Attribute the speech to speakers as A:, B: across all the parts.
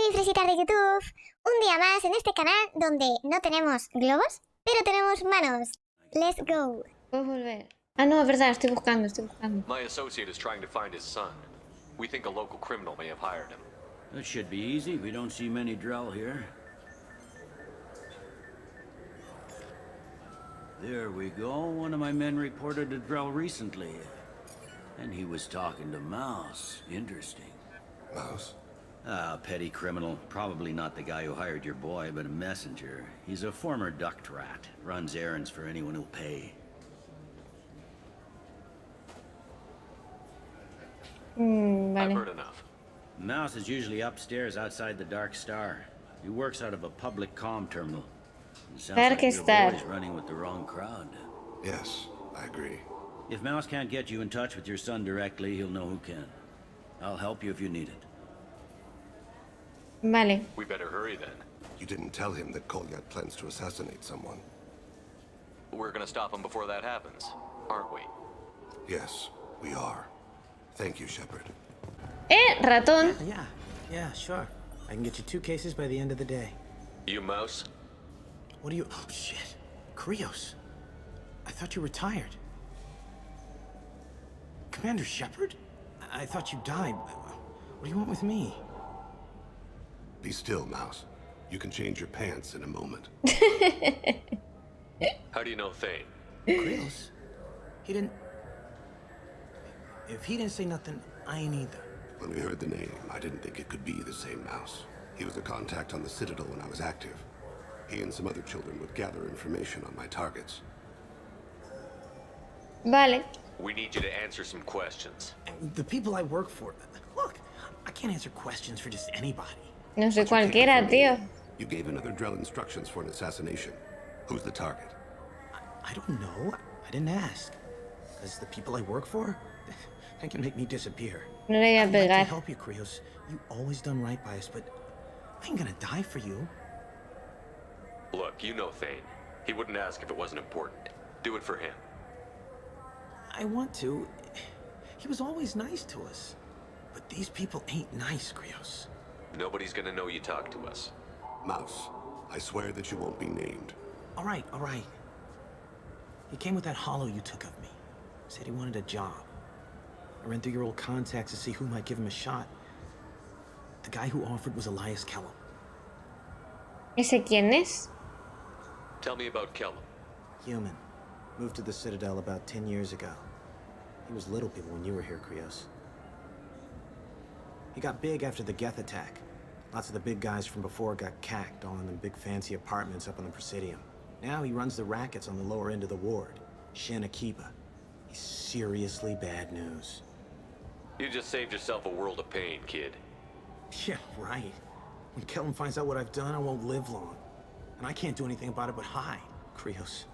A: Soy Fresita de YouTube, un día más en este canal donde no tenemos globos, pero tenemos manos. Let's go.
B: Puedo volver. Ah, no, es verdad, estoy buscando.
C: My associate is trying to find his son. We think a local criminal may have hired him.
D: That should be easy. We don't see many Drell here. There we go. One of my men reported a Drell recently. And he was talking to Mouse. Interesting.
E: Mouse?
D: Ah, petty criminal. Probably not the guy who hired your boy, but a messenger. He's a former duct rat. Runs errands for anyone who'll pay.
C: I've heard enough.
D: Mouse is usually upstairs outside the Dark Star. He works out of a public comm terminal. It sounds like your
B: Star.
D: boy's running with the wrong crowd.
E: Yes, I agree.
D: If Mouse can't get you in touch with your son directly, he'll know who can. I'll help you if you need it.
B: Vale.
C: We better hurry then.
E: You didn't tell him that Kolyat plans to assassinate someone.
C: We're gonna stop him before that happens, aren't we?
E: Yes, we are. Thank you, Shepard.
B: Ratón.
F: Yeah, sure. I can get you 2 cases by the end of the day.
C: You Mouse?
F: What are you... Oh, shit. Krios. I thought you retired. Commander Shepard? I thought you died. What do you want with me?
E: Be still, Mouse. You can change your pants in a moment.
C: How do you know Thane?
F: Krios? He didn't... If he didn't say nothing, I ain't either.
E: When we heard the name, I didn't think it could be the same Mouse. He was a contact on the Citadel when I was active. He and some other children would gather information on my targets.
B: Vale.
C: We need you to answer some questions.
F: And the people I work for... Look, I can't answer questions for just anybody.
B: No sé
E: But you came
B: cualquiera,
E: from
B: tío.
E: me. You gave another Drell instructions for an assassination. Who's the target?
F: I don't know. I didn't ask. Because the people I work for, they can make me disappear.
B: No le voy a
F: I'd like to
B: pegar.
F: help you, Krios. You always done right by us, but I ain't gonna die for you.
C: Look, you know Thane. He wouldn't ask if it wasn't important. Do it for him.
F: I want to. He was always nice to us. But these people ain't nice, Krios.
C: Nobody's gonna know you talked to us.
E: Mouse, I swear that you won't be named.
F: All right. He came with that hollow you took of me. Said he wanted a job. I ran through your old contacts to see who might give him a shot. The guy who offered was Elias Kellum.
B: ¿Ese quién es?
C: Tell me about Kellum.
F: Human. Moved to the Citadel about 10 years ago. He was little people when you were here, Krios. He got big after the Geth attack. Lots of the big guys from before got cacked, all in them big fancy apartments up on the Presidium. Now he runs the rackets on the lower end of the ward. Shin Akiba. He's seriously bad news.
C: You just saved yourself a world of pain, kid.
F: Yeah, right. When Kellum finds out what I've done, I won't live long. And I can't do anything about it but hide. Krios,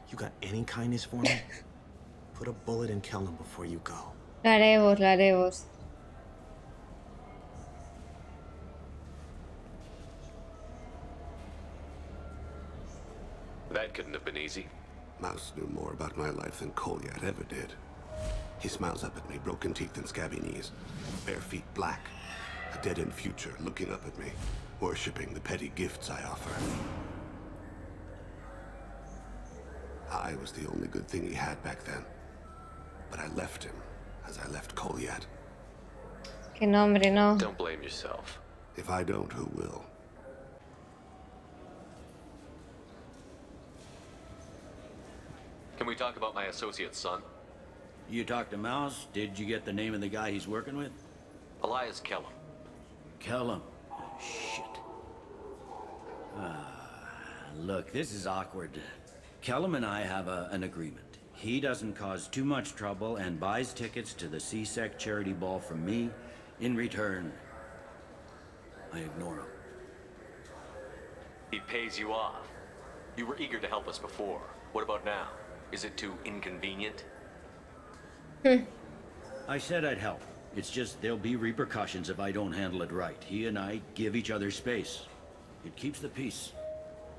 F: you got any kindness for me? Put a bullet in Kellum before you go.
B: Lo haremos.
C: That couldn't have been easy.
E: Mouse knew more about my life than Kolyat ever did. He smiles up at me, broken teeth and scabby knees, bare feet black, a dead-end future looking up at me, worshipping the petty gifts I offer. I was the only good thing he had back then, but I left him as I left Kolyat.
B: Que no, hombre, no.
C: Don't blame yourself.
E: If I don't, who will?
C: Can we talk about my associate's son?
D: You talked to Mouse? Did you get the name of the guy he's working with?
C: Elias Kellum.
D: Kellum. Oh, shit. Look, this is awkward. Kellum and I have an agreement. He doesn't cause too much trouble and buys tickets to the C-Sec charity ball from me. In return, I ignore him.
C: He pays you off. You were eager to help us before. What about now? Is it too inconvenient?
D: I said I'd help. It's just there'll be repercussions if I don't handle it right. He and I give each other space. It keeps the peace.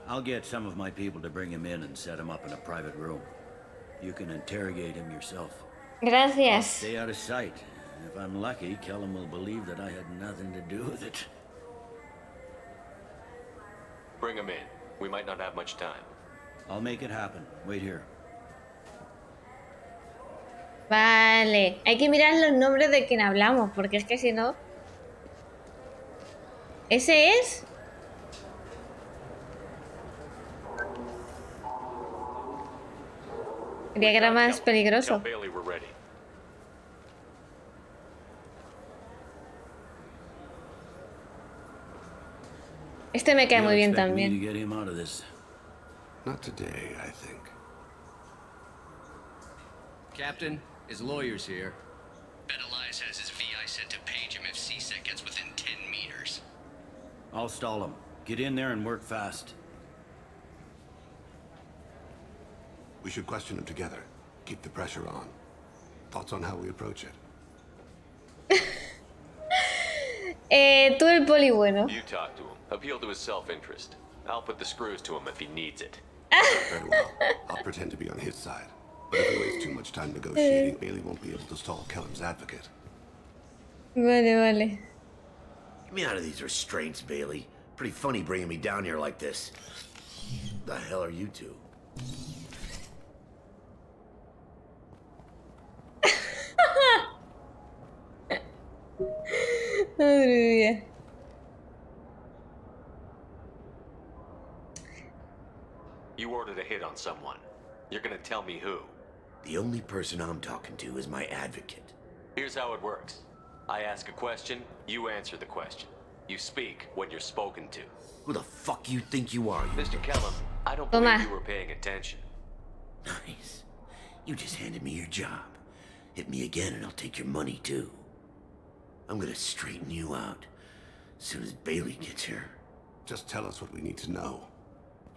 D: I'll get some of my people to bring him in and set him up in a private room. You can interrogate him yourself.
B: Gracias.
D: Stay out of sight. If I'm lucky, Kellum will believe that I had nothing to do with it.
C: Bring him in. We might not have much time.
D: I'll make it happen. Wait here.
B: Vale. Hay que mirar los nombres de quien hablamos, porque es que si no... ¿Ese es? Creía que era más peligroso.
C: Tell Bailey we're ready.
B: Este me cae muy bien
D: Expect me to
B: también.
D: get him out of this.
E: Not today, I think.
G: Captain, his lawyer's here.
H: Bet Elias has his VI sent to page him if CSEC gets within 10 meters.
D: I'll stall him. Get in there and work fast.
E: We should question him together. Keep the pressure on. Thoughts on how we approach it?
B: Tú el poli bueno.
C: You talk to him. Appeal to his self-interest. I'll put the screws to him if he needs it.
E: Very well. I'll pretend to be on his side. But if we waste too much time negotiating, Bailey won't be able to stall Kellum's advocate.
B: Vale, vale.
I: Get me out of these restraints, Bailey. Pretty funny bringing me down here like this. The hell are you two?
B: Madre mía.
C: You ordered a hit on someone. You're gonna tell me who.
I: The only person I'm talking to is my advocate.
C: Here's how it works. I ask a question, you answer the question. You speak when you're spoken to.
I: Who the fuck you think you are, you...
C: Mr. Kellum, I don't
B: Toma.
C: believe you were paying attention.
I: Nice. You just handed me your job. Hit me again and I'll take your money, too. I'm gonna straighten you out as soon as Bailey gets here.
E: Just tell us what we need to know.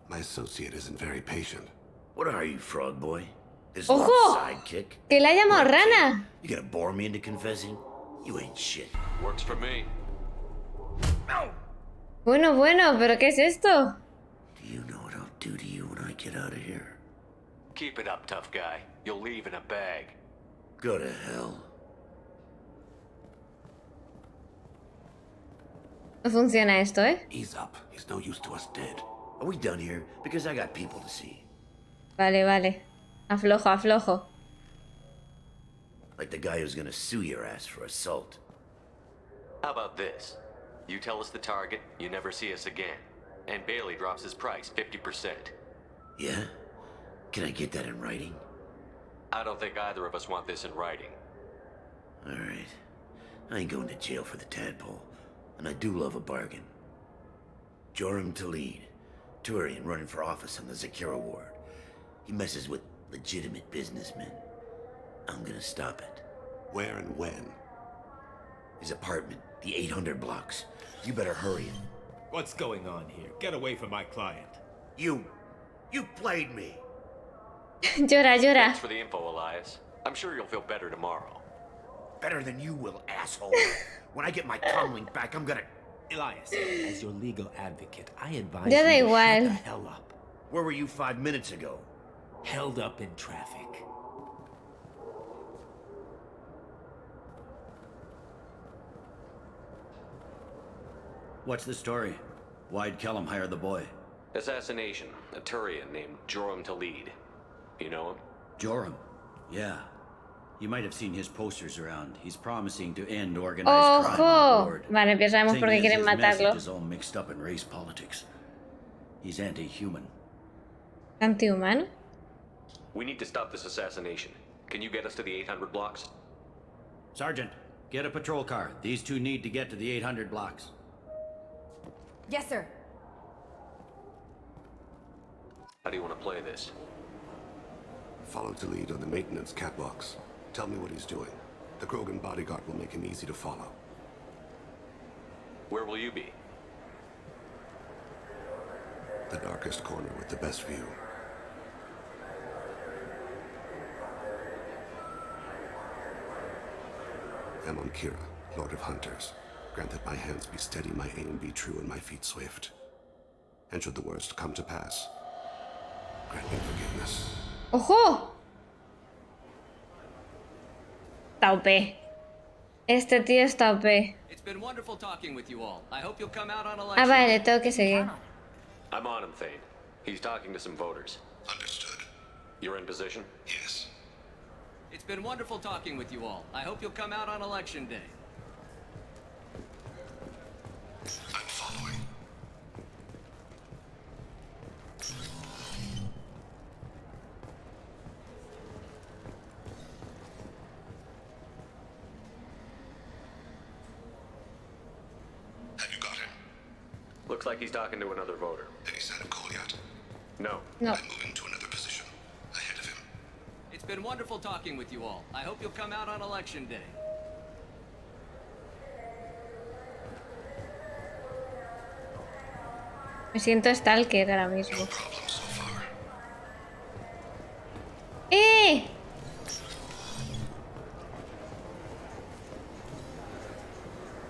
E: My associate isn't very patient.
I: What are you, frog boy? His
B: Ojo!
I: little sidekick?
B: Que la ha llamado rana.
I: You gonna bore me into confessing? You ain't shit.
C: Works for me.
B: Bueno, bueno, pero ¿qué es esto?
I: Do you know what I'll do to you when I get out of here?
C: Keep it up, tough guy. You'll leave in a bag.
I: Go to hell.
B: No funciona esto, ¿eh?
E: Ease up. He's no use to us dead.
I: Are we done here? Because I got people to see.
B: Vale, vale. Aflojo, aflojo.
I: Like the guy who's gonna sue your ass for assault.
C: How about this? You tell us the target, you never see us again. And Bailey drops his price 50%.
I: Yeah? Can I get that in writing?
C: I don't think either of us want this in writing.
I: Alright. I ain't going to jail for the tadpole. And I do love a bargain. Joram Talid, Turian running for office on the Zakira ward. He messes with legitimate businessmen. I'm gonna stop it.
E: Where and when?
I: His apartment, the 800 blocks. You better hurry him.
J: What's going on here? Get away from my client.
I: You played me.
B: Llora, llora.
C: Thanks for the info, Elias. I'm sure you'll feel better tomorrow.
I: Better than you will, asshole. When I get my comlink back, I'm gonna...
J: Elias, as your legal advocate, I advise
B: Ya
J: you
B: da
J: to
B: igual.
J: shut the hell up.
I: Where were you 5 minutes ago?
J: Held up in traffic.
D: What's the story? Why'd Kellum hire the boy?
C: Assassination. A Turian named Joram Talid. You know him?
D: Joram? Yeah. You might have seen his posters around. He's promising to end organized crime on the
B: ¡Ojo!
D: board.
B: Vale, ya sabemos por qué
D: Thing is,
B: quieren
D: his
B: matarlo.
D: message is all mixed up in race politics. He's anti-human.
B: ¿Antihumano?
C: We need to stop this assassination. Can you get us to the 800 blocks?
D: Sergeant, get a patrol car. These two need to get to the 800 blocks.
K: Yes, sir.
C: How do you want to play this?
E: Follow to lead on the maintenance catwalks. Tell me what he's doing. The Krogan bodyguard will make him easy to follow.
C: Where will you be?
E: The darkest corner with the best view. I'm on Kira, Lord of Hunters. Grant that my hands be steady, my aim be true, and my feet swift. And should the worst come to pass, grant me forgiveness.
B: ¡Ojo! Está OP. Este tío está OP.
G: It's been wonderful talking with you all. I hope you'll come out on
B: Ah,
G: election.
B: vale, tengo que seguir.
C: I'm on him, Thane. He's talking to some voters.
E: Understood.
C: You're in position?
E: Yes.
G: It's been wonderful talking with you all. I hope you'll come out on election day.
E: I'm following. Have you got him?
C: Looks like he's talking to another voter.
E: Any sign of Cole yet?
C: No.
B: No.
E: I'm moving to another position. Ahead of him.
G: It's been wonderful talking with you all. I hope you'll come out on election day.
B: Me siento stalker ahora mismo.
E: No problem so far.
B: ¡Eh!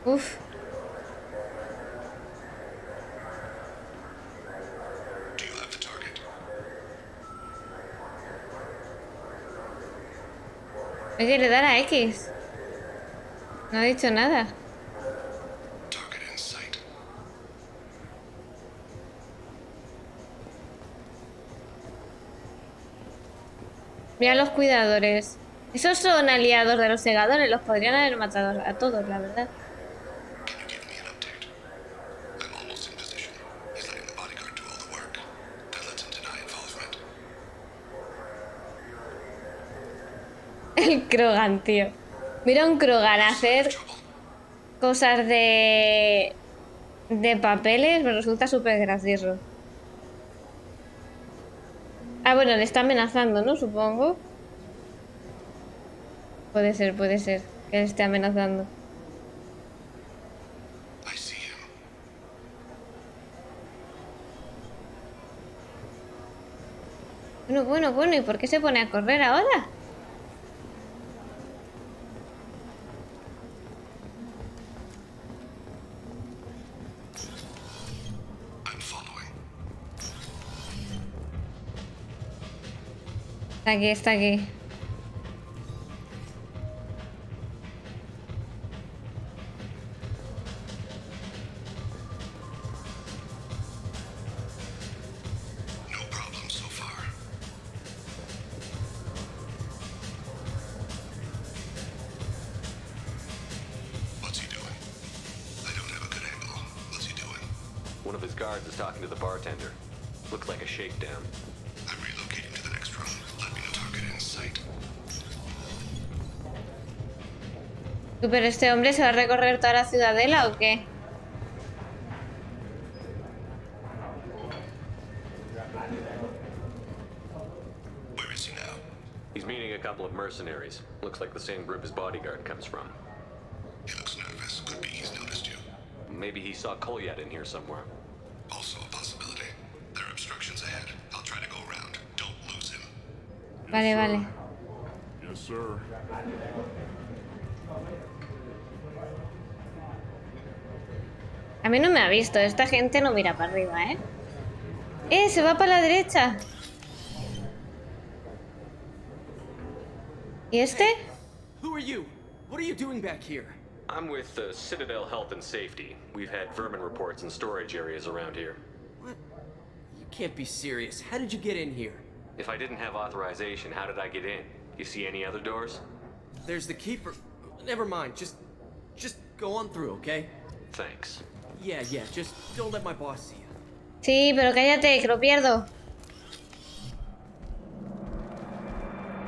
B: Uf.
E: Do you have the target?
B: Hay que le dar a X. No ha dicho nada.
E: Target in sight.
B: Mira los cuidadores. Esos son aliados de los segadores. Los podrían haber matado a todos, la verdad.
E: Can you give me an update? I'm almost in position. He's letting the bodyguard do all the work. Then let him deny involvement.
B: El Krogan, tío. Mira un Krogan hacer cosas de papeles. Me resulta súper gracioso. Ah, bueno, le está amenazando, ¿no? Supongo. Puede ser que le esté amenazando.
E: I see him.
B: Bueno, ¿y por qué se pone a correr ahora?
E: I'm following.
B: Está aquí.
E: No problem so far. What's he doing? I don't have a good angle. What's he doing?
C: One of his guards is talking to the bartender. Looks like a shakedown.
E: I'm relocating to the next room. Let me know target in sight.
B: ¿Pero este hombre se va a recorrer toda la ciudadela o qué?
E: Where is he now?
C: He's meeting a couple of mercenaries. Looks like the same group his bodyguard comes from.
E: He looks nervous. Could be he's noticed you.
C: Maybe he saw Kolyat in here somewhere.
E: Also a possibility. There are obstructions ahead. I'll try to go around. Don't lose him.
B: Vale.
E: Yes, sir.
B: A mí no me ha visto. Esta gente no mira para arriba, ¿eh? Se va para la derecha. ¿Y este?
G: Who are you? What are you doing back here?
C: I'm with Citadel Health and Safety. We've had vermin reports in storage areas around here.
G: What? You can't be serious. How did you get in here?
C: If I didn't have authorization, how did I get in? You see any other doors?
G: There's the keeper. Never mind. Just go on through, okay?
C: Thanks.
G: Yeah. Just don't let my boss see you.
B: Sí, pero cállate, que lo pierdo.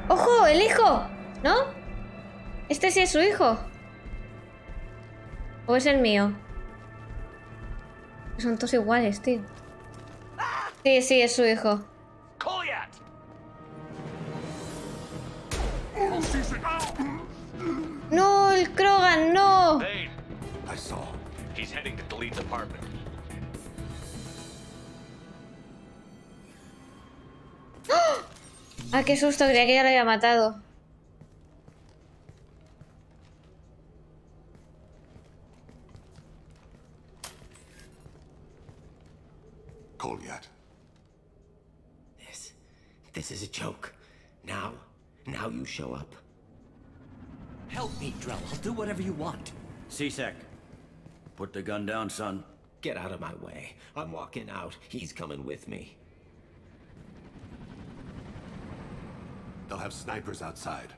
B: ¡Ojo! ¡El hijo! ¿No? Este sí es su hijo. ¿O es el mío? Son todos iguales, tío. Sí, es su hijo.
C: Kolyat!
B: ¡No! ¡El Krogan! ¡No!
C: Thane!
E: I saw.
C: He's heading to Delete Department.
B: ¡Ah, qué susto! Creía que ya lo había matado.
E: Kolyat.
J: This is a joke. Now you show up.
G: Help me, Drell. I'll do whatever you want.
D: C-Sec. Put the gun down, son.
J: get out of my way. I'm walking out. He's coming with me.
E: They'll have snipers outside.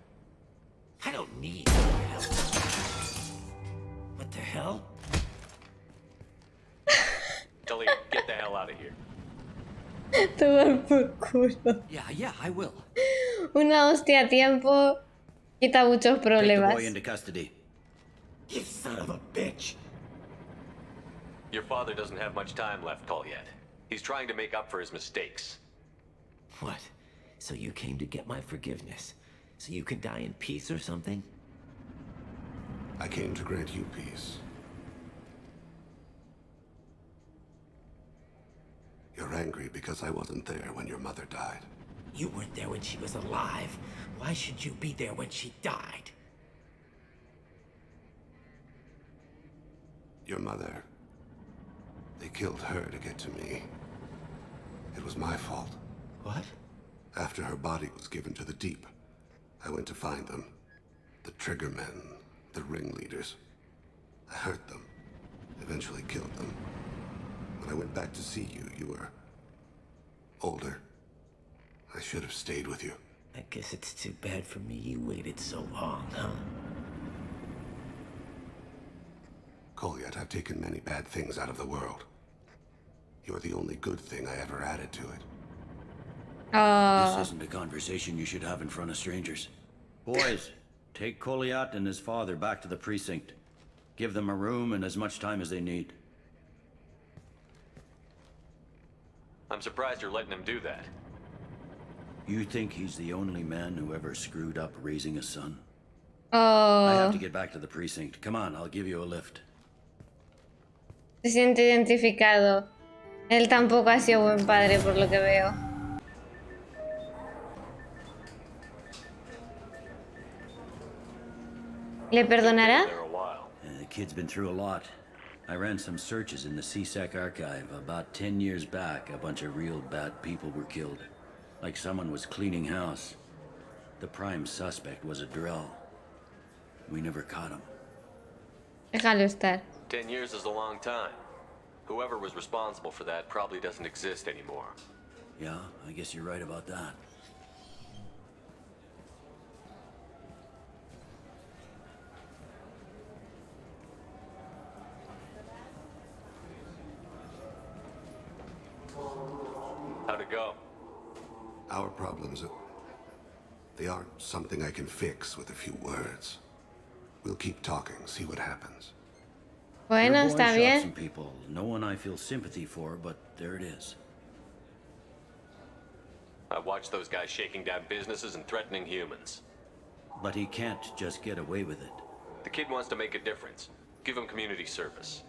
J: I don't need help. What the hell?
C: Tully, get the hell out of here.
B: Tomar por culo.
D: Yeah, I will.
B: Una hostia a tiempo quita muchos
D: Take the
B: problemas.
D: boy into custody.
J: You son of a bitch.
C: Your father doesn't have much time left, Colliet. He's trying to make up for his mistakes.
J: What? So you came to get my forgiveness? So you can die in peace or something?
E: I came to grant you peace. You're angry because I wasn't there when your mother died.
J: You weren't there when she was alive. Why should you be there when she died?
E: Your mother... They killed her to get to me. It was my fault.
J: What?
E: After her body was given to the deep, I went to find them. The triggermen, the ringleaders. I hurt them, eventually killed them. When I went back to see you, you were... older. I should have stayed with you.
J: I guess it's too bad for me you waited so long, huh?
E: Colliet, I've taken many bad things out of the world. You're the only good thing I ever added to it.
D: This isn't a conversation you should have in front of strangers. Boys, take Colliet and his father back to the precinct. Give them a room and as much time as they need.
C: I'm surprised you're letting him do that.
D: You think he's the only man who ever screwed up raising a son? I have to get back to the precinct. Come on, I'll give you a lift.
B: Se siente identificado. Él tampoco ha sido buen padre, por lo que veo. ¿Le perdonará?
D: The kid's been through a lot. I ran some searches in the CSEC archive. About 10 years back, a bunch of real bad people were killed. Like someone was cleaning house. The prime suspect was a drill. We never caught him.
B: Déjalo estar.
C: 10 years is a long time. Whoever was responsible for that probably doesn't exist anymore.
D: Yeah, I guess you're right about that.
C: How'd it go?
E: Our problems, they aren't something I can fix with a few words. We'll keep talking, see what happens.
B: Bueno,
D: Your boy
B: está
D: shot
B: bien.
D: some people. No one I feel sympathy for, but there it is.
C: I watched those guys shaking down businesses and threatening humans.
D: But he can't just get away with it.
C: The kid wants to make a difference. Give him community service.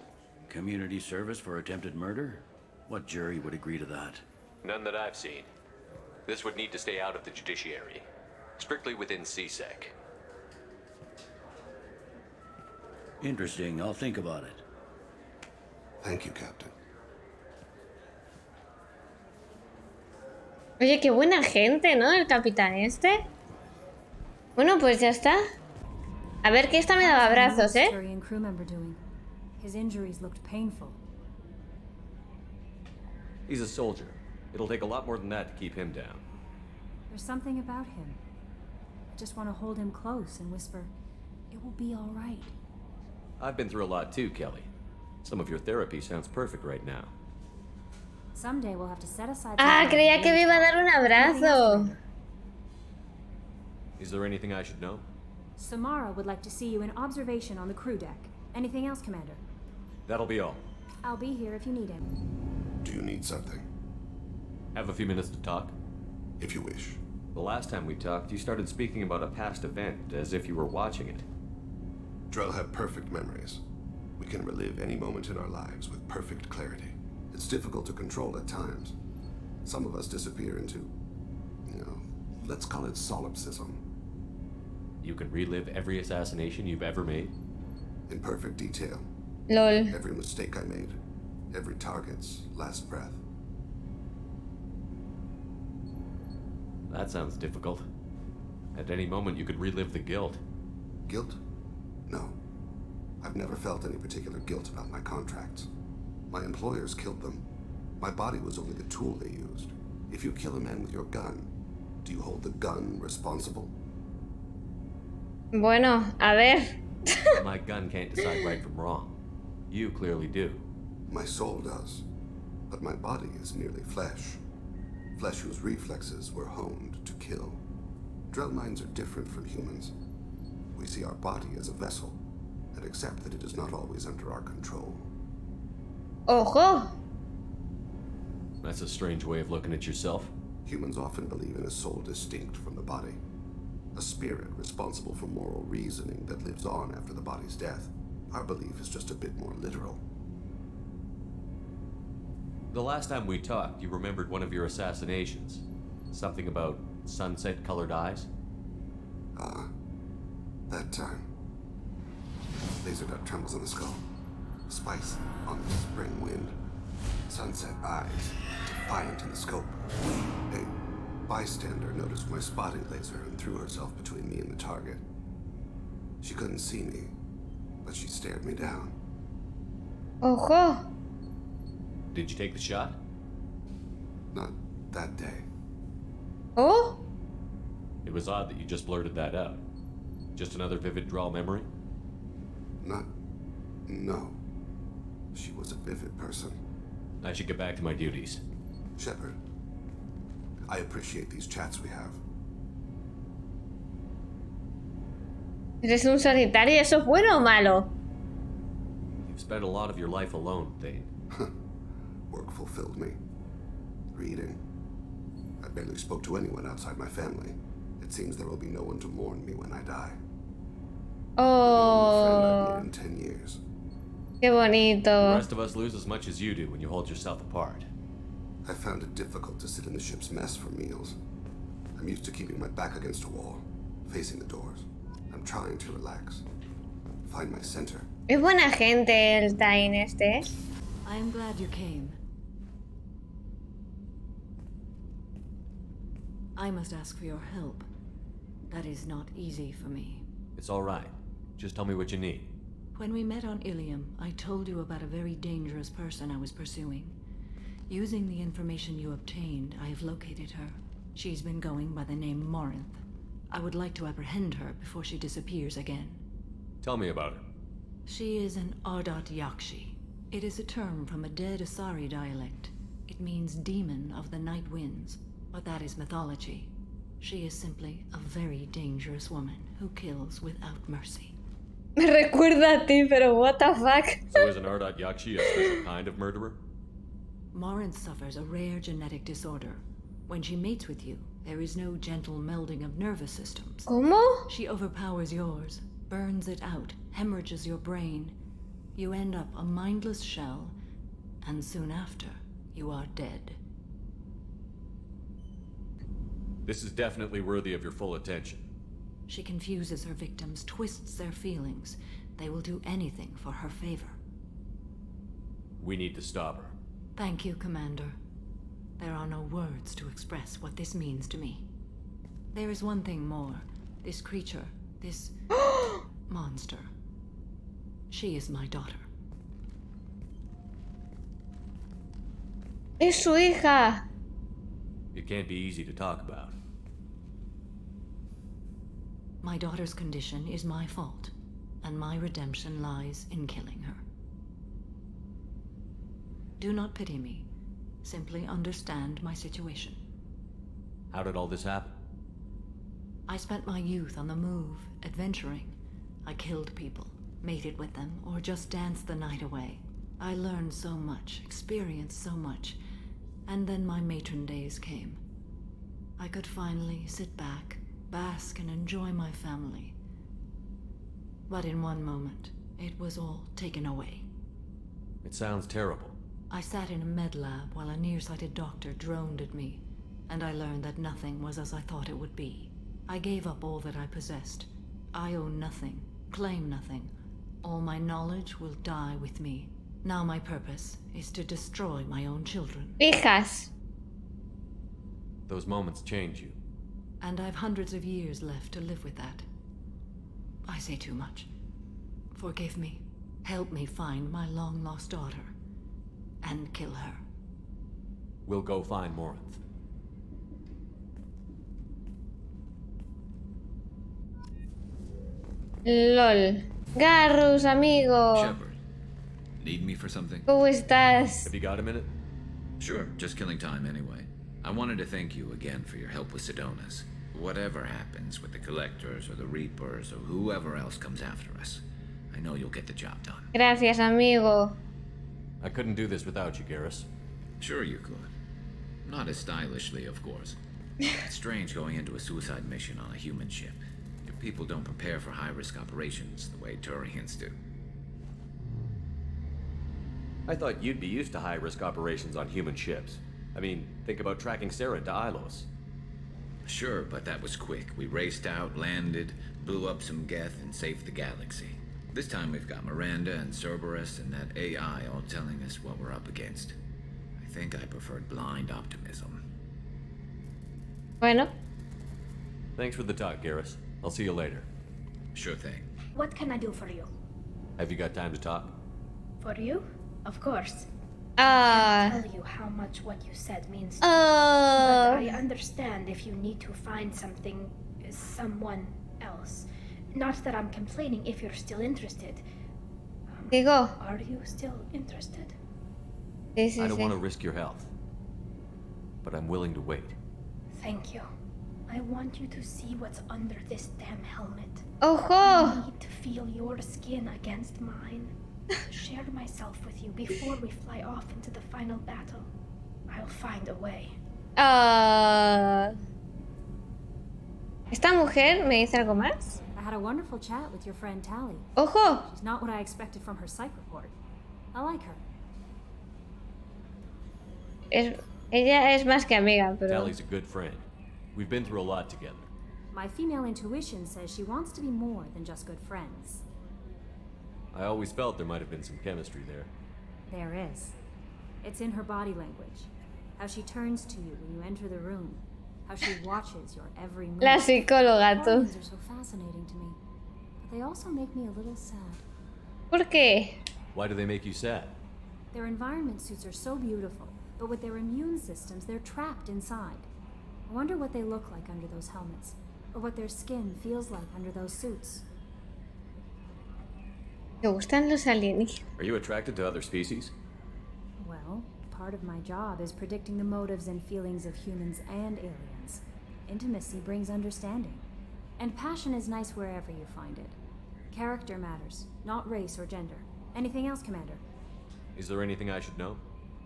D: Community service for attempted murder? What jury would agree to that?
C: None that I've seen. This would need to stay out of the judiciary. Strictly within CSEC.
D: Interesting. I'll think about it.
E: Thank you, Captain.
B: Oye, qué buena gente, ¿no? El capitán este. Bueno, pues ya está. A ver, que esta me daba abrazos, ¿eh?
K: Crew member doing? His injuries looked painful.
G: He's a soldier. It'll take a lot more than that to keep him down.
K: There's something about him. I just want to hold him close and whisper, "It will be all right."
G: I've been through a lot too, Kelly. Some of your therapy sounds perfect right now.
K: Someday we'll have to set aside.
B: Ah, creía que me iba a dar un abrazo.
G: Is there anything I should know?
K: Samara would like to see you in observation on the crew deck. Anything else, Commander?
G: That'll be all.
K: I'll be here if you need him.
E: Do you need something?
G: Have a few minutes to talk?
E: If you wish.
G: The last time we talked, you started speaking about a past event, as if you were watching it.
E: Drell have perfect memories. We can relive any moment in our lives with perfect clarity. It's difficult to control at times. Some of us disappear into, let's call it solipsism.
G: You can relive every assassination you've ever made?
E: In perfect detail.
B: LOL.
E: Every mistake I made. Every target's last breath.
G: That sounds difficult. At any moment, you could relive the guilt.
E: Guilt? No. I've never felt any particular guilt about my contracts. My employers killed them. My body was only the tool they used. If you kill a man with your gun, do you hold the gun responsible?
B: Bueno, a ver.
G: My gun can't decide right from wrong. You clearly do.
E: My soul does. But my body is merely flesh. Flesh whose reflexes were honed to kill. Drell minds are different from humans. We see our body as a vessel, and accept that it is not always under our control.
B: Ojo.
G: That's a strange way of looking at yourself.
E: Humans often believe in a soul distinct from the body. A spirit responsible for moral reasoning that lives on after the body's death. Our belief is just a bit more literal.
G: The last time we talked, you remembered one of your assassinations. Something about sunset-colored eyes?
E: That time. Laser dot trembles in the skull. Spice on the spring wind. Sunset eyes, defiant in the scope. A bystander noticed my spotting laser and threw herself between me and the target. She couldn't see me, but she stared me down.
B: Ojo.
G: Did you take the shot?
E: Not that day.
B: Oh.
G: It was odd that you just blurted that out. Just another vivid draw memory?
E: No. She was a vivid person.
G: I should get back to my duties.
E: Shepard, I appreciate these chats we have.
B: ¿Eres un solitario? ¿Eso es bueno o malo?
G: You've spent a lot of your life alone, Thane.
E: Work fulfilled me. Reading. I barely spoke to anyone outside my family. It seems there will be no one to mourn me when I die.
B: Oh.
E: The only friend I've made in 10 years.
B: Qué bonito.
G: The rest of us lose as much as you do when you hold yourself apart.
E: I found it difficult to sit in the ship's mess for meals. I'm used to keeping my back against a wall, facing the doors. I'm trying to relax. Find my center.
B: Es buena gente el thane este.
K: I am glad you came. I must ask for your help. That is not easy for me.
G: It's all right. Just tell me what you need.
K: When we met on Ilium, I told you about a very dangerous person I was pursuing. Using the information you obtained, I have located her. She's been going by the name Morinth. I would like to apprehend her before she disappears again.
G: Tell me about her.
K: She is an Ardat Yakshi. It is a term from a dead Asari dialect. It means demon of the night winds, but that is mythology. She is simply a very dangerous woman who kills without mercy.
B: Me recuerda a ti, pero what the fuck?
G: So is an Ardat Yakshi a special kind of murderer?
K: Morinth suffers a rare genetic disorder. When she mates with you, there is no gentle melding of nervous systems.
B: ¿Cómo?
K: She overpowers yours, burns it out, hemorrhages your brain. You end up a mindless shell, and soon after, you are dead.
G: This is definitely worthy of your full attention.
K: She confuses her victims, twists their feelings. They will do anything for her favor.
G: We need to stop her.
K: Thank you, Commander. There are no words to express what this means to me. There is one thing more. This creature, this monster. She is my daughter.
B: Es su hija.
G: It can't be easy to talk about.
K: My daughter's condition is my fault, and my redemption lies in killing her. Do not pity me. Simply understand my situation.
G: How did all this happen?
K: I spent my youth on the move, adventuring. I killed people, mated with them, or just danced the night away. I learned so much, experienced so much, and then my matron days came. I could finally sit back, bask and enjoy my family. But in one moment, it was all taken away.
G: It sounds terrible.
K: I sat in a med lab while a nearsighted doctor droned at me, and I learned that nothing was as I thought it would be. I gave up all that I possessed. I own nothing, claim nothing. All my knowledge will die with me. Now my purpose is to destroy my own children.
B: Hijas.
G: Those moments change you.
K: And I've hundreds of years left to live with that. I say too much. Forgive me. Help me find my long-lost daughter. and kill her.
G: We'll go find Morinth.
B: LOL. Garrus, amigo.
L: Shepard, need me for something?
B: ¿Cómo estás?
G: Have you got a minute?
L: Sure, just killing time anyway. I wanted to thank you again for your help with Sedona's. Whatever happens with the Collectors or the Reapers or whoever else comes after us, I know you'll get the job done.
B: Gracias, amigo.
G: I couldn't do this without you, Garrus.
L: Sure you could. Not as stylishly, of course. It's strange going into a suicide mission on a human ship. Your people don't prepare for high-risk operations the way Turians do.
G: I thought you'd be used to high-risk operations on human ships. I mean, think about tracking Sarah to Ilos.
L: Sure, but that was quick. We raced out, landed, blew up some Geth, and saved the galaxy. This time we've got Miranda and Cerberus and that AI all telling us what we're up against. I think I preferred blind optimism.
B: Bueno.
G: Thanks for the talk, Garrus. I'll see you later.
L: Sure thing.
M: What can I do for you?
G: Have you got time to talk?
M: For you? Of course. I can't tell you how much what you said means to me. But I understand if you need to find someone else. Not that I'm complaining if you're still interested.
B: Digo.
M: Are you still interested?
B: Sí, sí,
G: I don't
B: sí.
G: want to risk your health, but I'm willing to wait.
M: Thank you. I want you to see what's under this damn helmet.
B: Ojo!
M: I need to feel your skin against mine. To share myself with you before we fly off into the final battle. I'll find a way.
B: ¿Esta mujer me dice algo más?
N: I had a wonderful chat with your friend Tally.
B: Ojo!
N: She's not what I expected from her psych report. I like her.
B: Ella es más que amiga, pero...
G: Tally's a good friend. We've been through a lot together.
N: My female intuition says she wants to be more than just good friends.
G: I always felt there might have been some chemistry there.
N: There is. It's in her body language. How she turns to you when you enter the room. How she watches your every move.
B: La psicóloga, tú.
N: Hormones are so fascinating to me. But they also make me a little sad.
B: ¿Por qué?
G: Why do they make you sad?
N: Their environment suits are so beautiful, but with their immune systems, they're trapped inside. I wonder what they look like under those helmets, or what their skin feels like under those suits.
B: ¿Te gustan los alienígenas?
G: Are you attracted to other species?
N: Well, part of my job is predicting the motives and feelings of humans and aliens. Intimacy brings understanding. And passion is nice wherever you find it. Character matters, not race or gender. Anything else, Commander?
G: Is there anything I should know?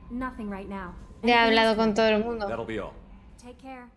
N: Nothing right now.
B: Ya he hablado con todo el mundo.
G: That'll be all.
N: Take care.